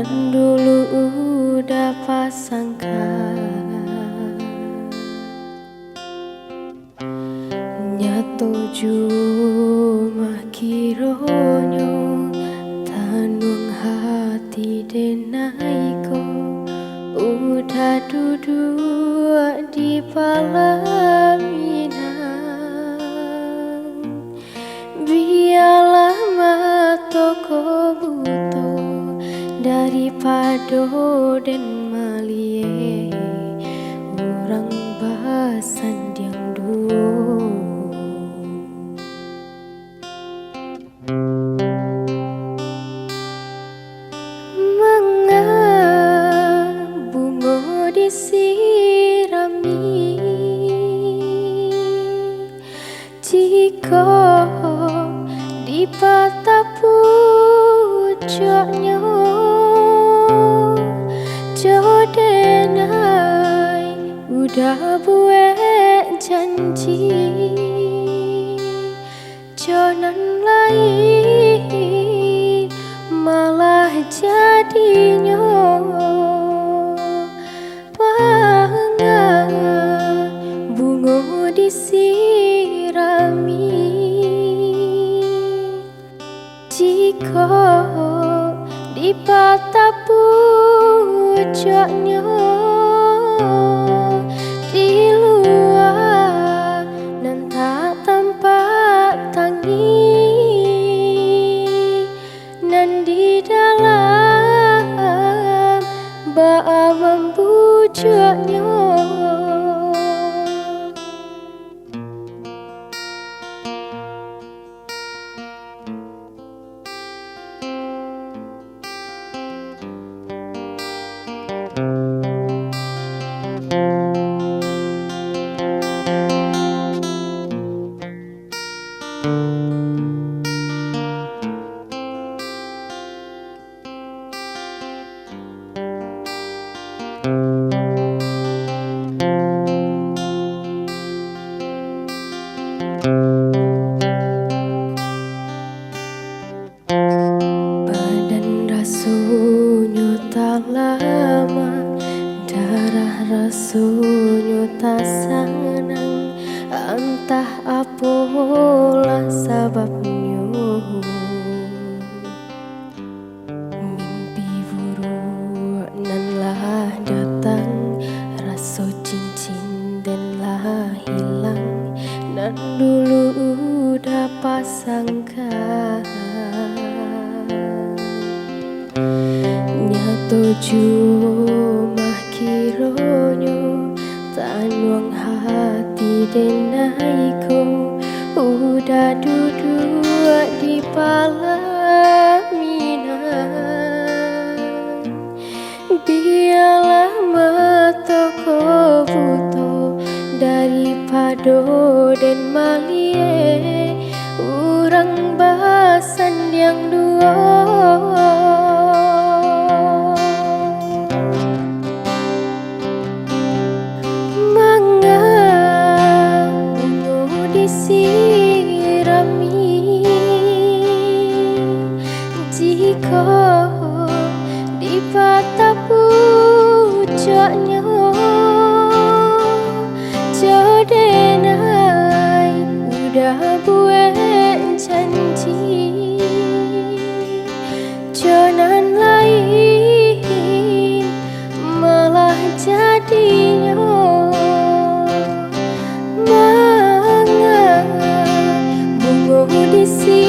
nan dulu udah pasangka nyato jumah kironyo tanung hati denaiko udah duduk di palaminan biarlah matoko buto daripada den malie orang bahasan yang duo bungo disirami jika di patah pucuknya jodenai udah buat janji jonan lain malah jadinya bungo disirami jika di patah pucuknya di luar dan tak tampak tangi dan di dalam bak membujuknya badan rasanya tak lama darah rasanya tak senang entah apalah sebabnya mimpi buruk nan lah datang rasa cincin dan lah hilang nan dulu udah pasangkan nyato jumah kironyo tanuang hati denaiko udah duduk di palaminan biarlah matoko buto daripada den malie orang bahasan yang dua disirami jika di patah pucuknya jodenai udah buat janji jonan lain malah jadinya bungo disirami